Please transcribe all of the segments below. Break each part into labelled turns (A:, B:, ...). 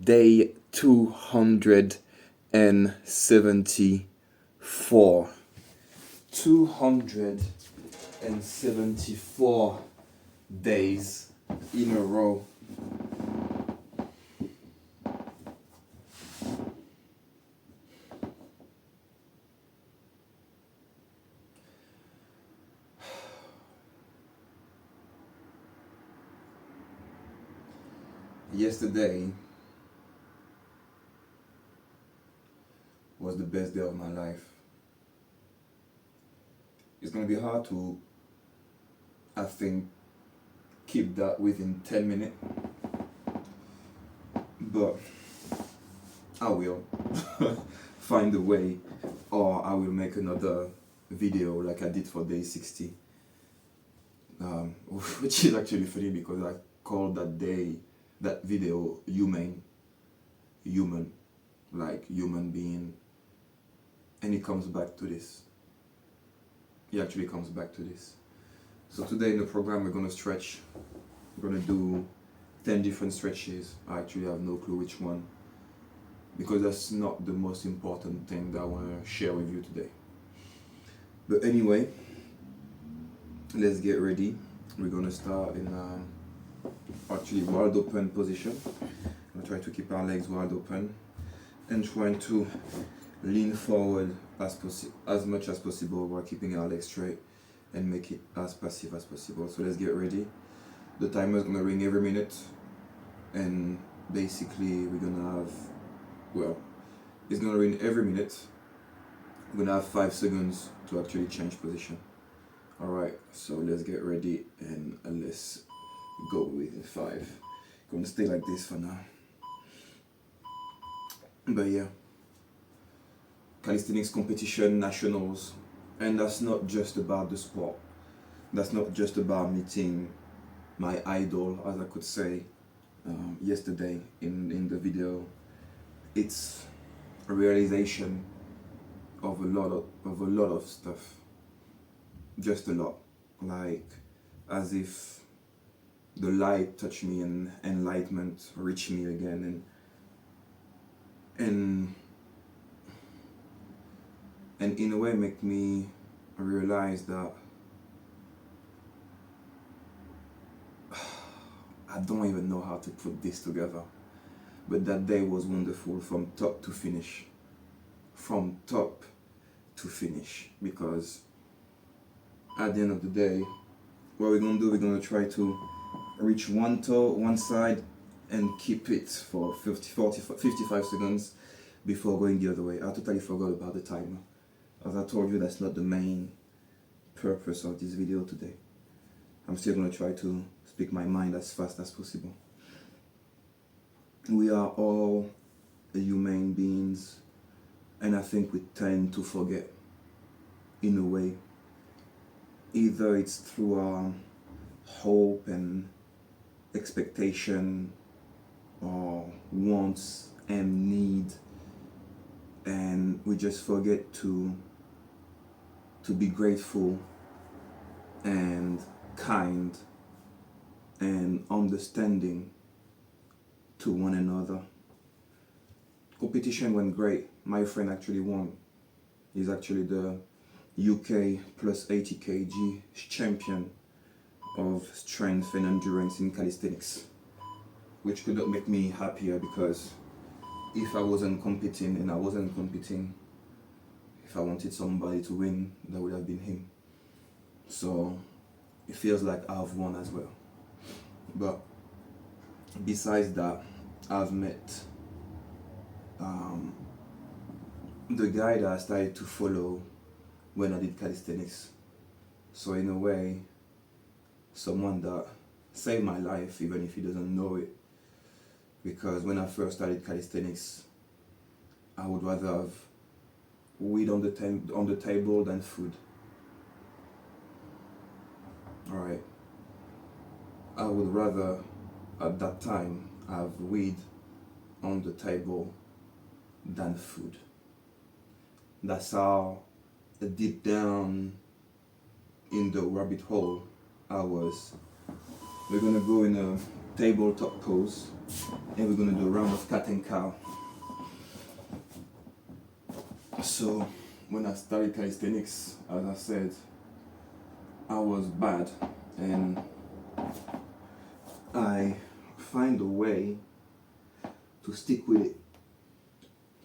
A: day 274. 274 days in a row. Yesterday was the best day of my life. It's going to be hard to, I think, keep that within 10 minutes, but I will find a way, or I will make another video like I did for day 60, which is actually funny because I called that video human, like human being, and it comes back to this. It actually comes back to this. So today in the program we're going to stretch. We're going to do 10 different stretches. I actually have no clue which one, because that's not the most important thing that I want to share with you today. But anyway, let's get ready. We're going to start in actually wide open position. I'm going to try to keep our legs wide open and trying to lean forward as much as possible while keeping our legs straight and make it as passive as possible. So let's get ready. The timer is going to ring every minute, and basically we're going to have, well, it's going to ring every minute. We're going to have 5 seconds to actually change position. Alright, so let's get ready and let's go with 5. Going to stay like this for now. But yeah, calisthenics competition, nationals, and that's not just about the sport. That's not just about meeting my idol, as I could say yesterday in the video. It's a realization of a lot of stuff. Just a lot, like as if the light touched me and enlightenment reached me again, and in a way make me realize that I don't even know how to put this together, but that day was wonderful from top to finish. From top to finish, because at the end of the day, what we're going to do, we're going to try to reach one toe, one side, and keep it for 55 seconds before going the other way. I totally forgot about the timer. As I told you, that's not the main purpose of this video today. I'm still going to try to speak my mind as fast as possible. We are all human beings, and I think we tend to forget in a way. Either it's through our hope and expectation, or wants and need, and we just forget to be grateful and kind and understanding to one another. Competition went great. My friend actually won. He's actually the UK plus 80 kg champion of strength and endurance in calisthenics, which could not make me happier, because if I wasn't competing, if I wanted somebody to win, that would have been him. So it feels like I've won as well. But besides that, I've met the guy that I started to follow when I did calisthenics. So in a way, someone that saved my life, even if he doesn't know it. Because when I first started calisthenics, I would rather have weed on the table than food. Alright. I would rather, at that time, have weed on the table than food. That's how deep down in the rabbit hole I was. We're gonna go in tabletop pose, and we're gonna do a round of cat and cow. So when I started calisthenics, as I said, I was bad, and I find a way to stick with it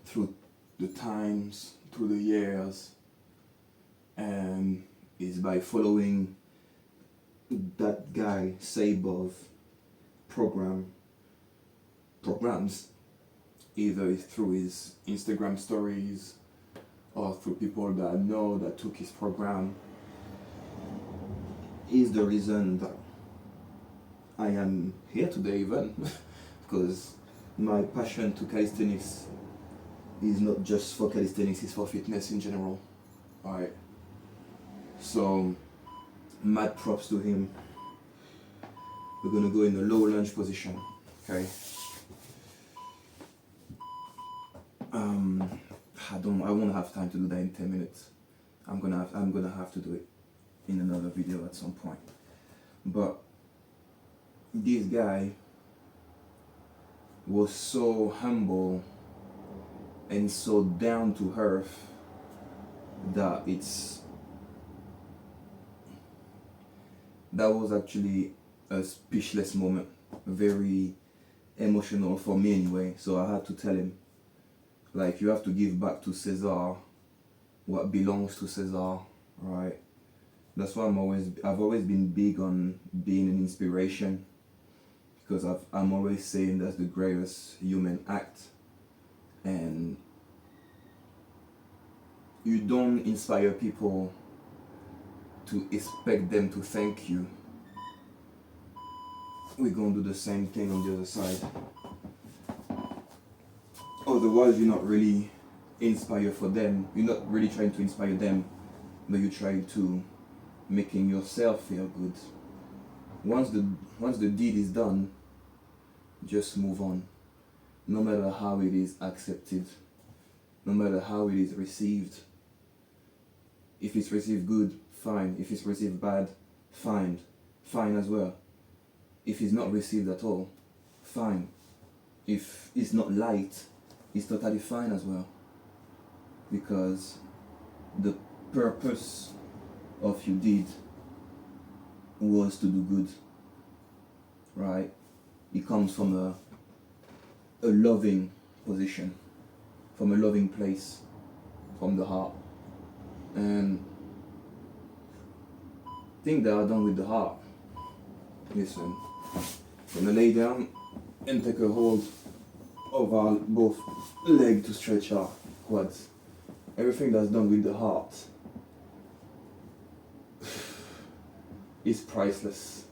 A: through the times, through the years, and is by following that guy Sabov programs, either through his Instagram stories or through people that I know that took his program. Is the reason that I am here today even because my passion to calisthenics is not just for calisthenics, it's for fitness in general. Alright. So mad props to him. We're gonna go in a low lunge position. Okay. I won't have time to do that in 10 minutes. I'm gonna have to do it in another video at some point. But this guy was so humble and so down to earth that that was actually a speechless moment, very emotional for me anyway. So I had to tell him, like, you have to give back to Caesar what belongs to Caesar, right? That's why I've always been big on being an inspiration, because I'm always saying that's the greatest human act, and you don't inspire people to expect them to thank you. We're gonna do the same thing on the other side. Otherwise, you're not really inspired for them. You're not really trying to inspire them, but you're trying to making yourself feel good. Once the deed is done, just move on. No matter how it is accepted, no matter how it is received. If it's received good, fine. If it's received bad, fine as well. If it's not received at all, fine. If it's not liked, it's totally fine as well. Because the purpose of your deed was to do good, right? It comes from a loving position, from a loving place, from the heart. And things that are done with the heart, listen, I'm gonna lay down and take a hold of our both legs to stretch our quads. Everything that's done with the heart is priceless.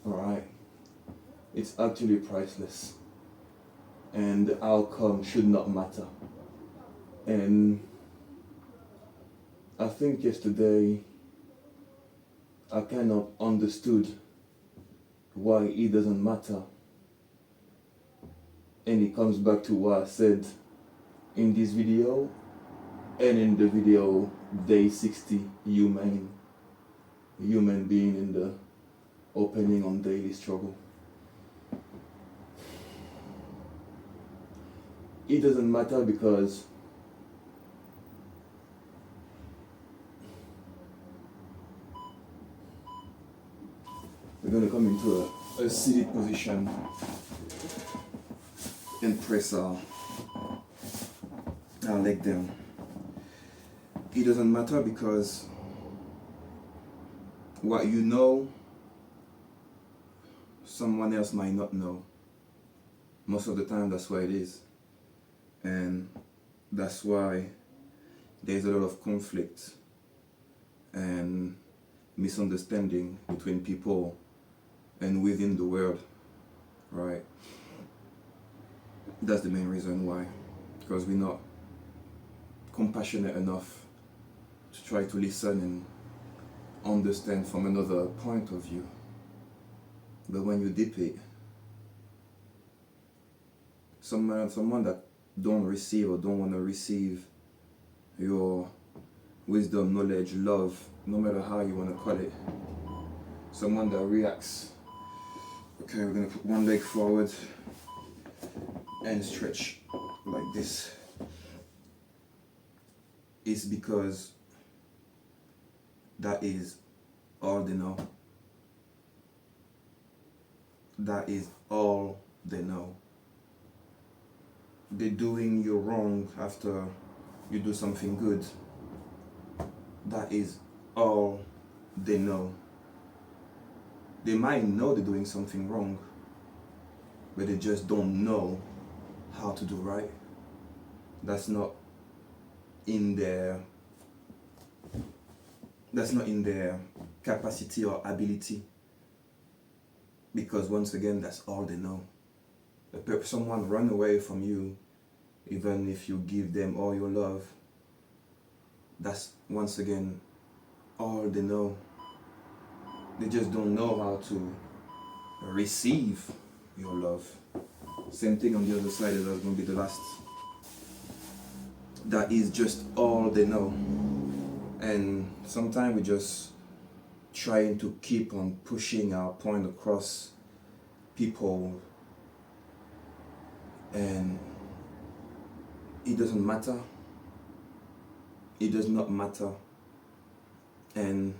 A: Alright? It's actually priceless. And the outcome should not matter. And I think yesterday I kind of understood why it doesn't matter. And it comes back to what I said in this video and in the video day 60, human being in the opening on daily struggle. It doesn't matter because we're going to come into a seated position and press our leg down. It doesn't matter because what you know, someone else might not know. Most of the time, that's why it is. And that's why there's a lot of conflict and misunderstanding between people and within the world, right? That's the main reason why. Because we're not compassionate enough to try to listen and understand from another point of view. But when you dip it, someone that don't receive or don't want to receive your wisdom, knowledge, love, no matter how you want to call it, someone that reacts Okay, we're gonna put one leg forward and stretch like this. It's because that is all they know. That is all they know. They're doing you wrong after you do something good. That is all they know. They might know they're doing something wrong, but they just don't know how to do right. That's not in their capacity or ability, because once again, that's all they know. If someone run away from you, even if you give them all your love, that's once again all they know. They just don't know how to receive your love. Same thing on the other side, that's going to be the last. That is just all they know. And sometimes we just trying to keep on pushing our point across people, and it doesn't matter. It does not matter. And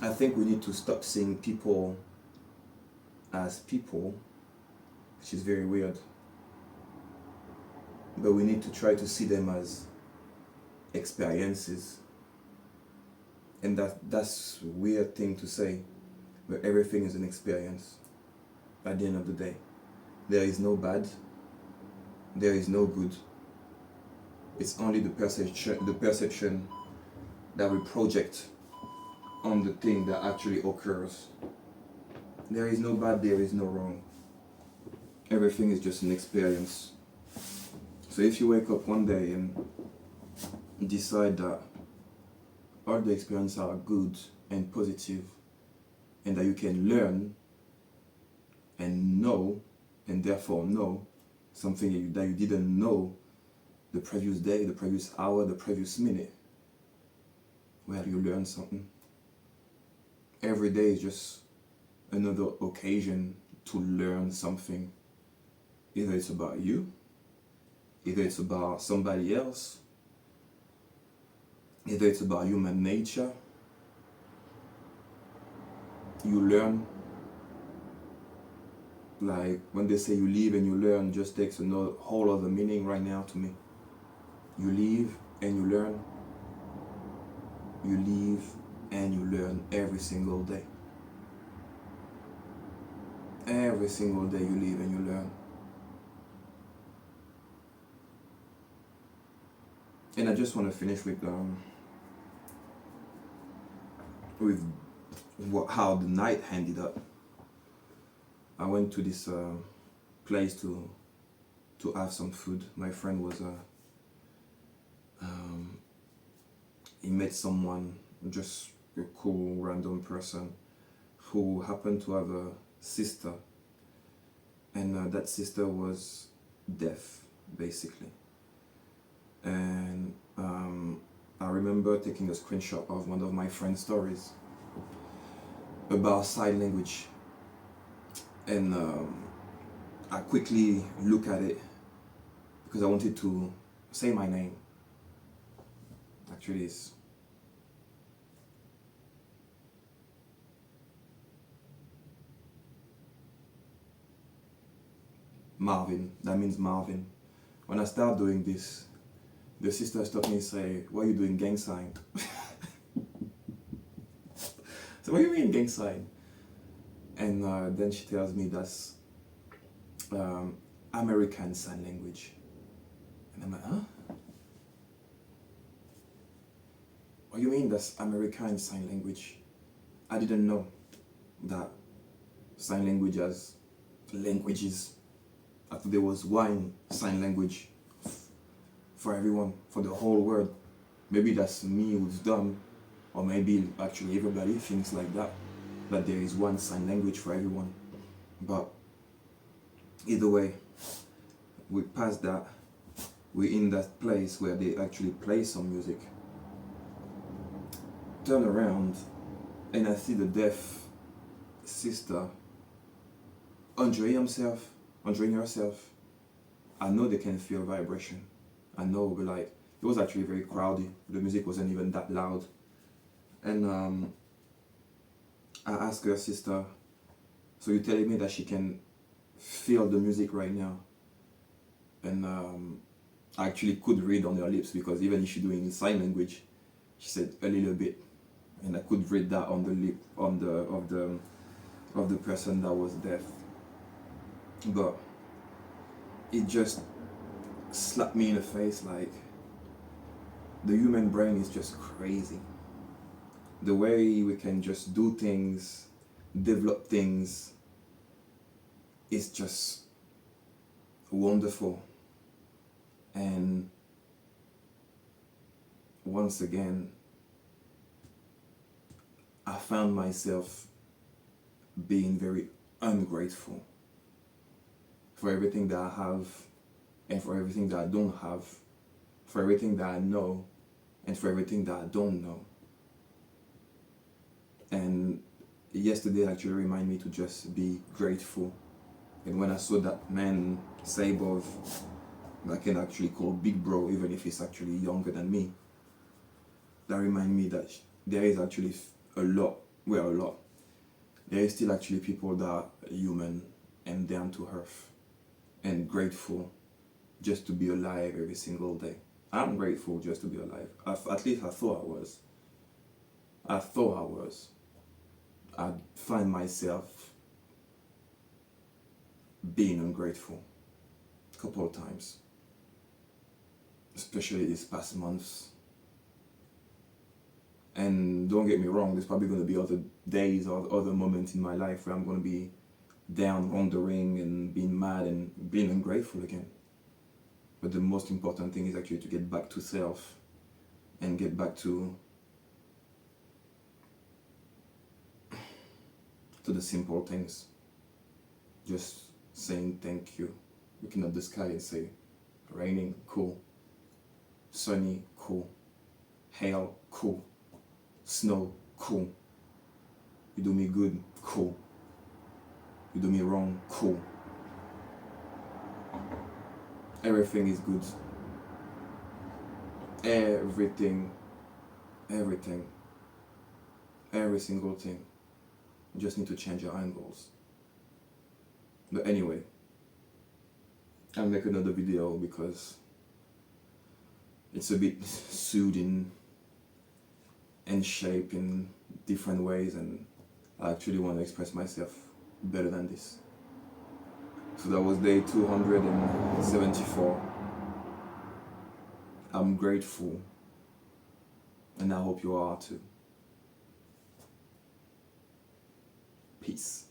A: I think we need to stop seeing people as people, which is very weird. But we need to try to see them as experiences. And that's a weird thing to say, but everything is an experience at the end of the day. There is no bad, there is no good. It's only the perception that we project on the thing that actually occurs. There is no bad, there is no wrong. Everything is just an experience. So if you wake up one day and decide that all the experiences are good and positive, and that you can learn and know, and therefore know something that you didn't know the previous day, the previous hour, the previous minute, well, you learn something. Every day is just another occasion to learn something. Either it's about you, either it's about somebody else, either it's about human nature. You learn. Like when they say you live and you learn, just takes another whole other meaning right now to me. You live and you learn. You live and you learn every single day. Every single day you live and you learn. And I just want to finish with how the night ended up. I went to this place to have some food. My friend was he met someone, just a cool random person who happened to have a sister, and that sister was deaf basically. And I remember taking a screenshot of one of my friend's stories about sign language, and I quickly look at it because I wanted to say my name. Actually, it's Marvin. That means Marvin. When I start doing this, the sister stopped me and say, "What are you doing, gang sign?" So what do you mean gang sign? And then she tells me that's American Sign Language. And I'm like, huh? What do you mean that's American Sign Language? I didn't know that sign language has languages. I thought there was one sign language for everyone, for the whole world. Maybe that's me who's dumb, or maybe actually everybody thinks like that there is one sign language for everyone. But either way, we passed that. We're in that place where they actually play some music. Turn around, and I see the deaf sister enjoying herself. I know they can feel vibration. I know, but like, it was actually very crowded. The music wasn't even that loud. And I asked her, sister, so you're telling me that she can feel the music right now? And I actually could read on her lips, because even if she's doing sign language, she said a little bit, and I could read that on the lip of the person that was deaf. But it just slapped me in the face, like, the human brain is just crazy. The way we can just do things, develop things, is just wonderful. And once again, I found myself being very ungrateful for everything that I have, and for everything that I don't have, for everything that I know, and for everything that I don't know. And yesterday actually reminded me to just be grateful. And when I saw that man, Sabov, I can actually call big bro, even if he's actually younger than me, that reminded me that there is actually a lot. There is still actually people that are human and down to earth and grateful just to be alive every single day. I'm grateful just to be alive. At least I thought I was. I find myself being ungrateful a couple of times, especially these past months. And don't get me wrong, there's probably going to be other days or other moments in my life where I'm going to be down, wandering, and being mad and being ungrateful again. But the most important thing is actually to get back to self and get back to the simple things. Just saying thank you. Looking at the sky and say, raining, cool. Sunny, cool. Hail, cool. Snow, cool. You do me good, cool. You do me wrong, cool. Everything is good. Everything. Every single thing. You just need to change your angles. But anyway, I'll make another video because it's a bit soothing and shaped in different ways, and I actually want to express myself better than this. So that was day 274. I'm grateful, and I hope you are too. Peace.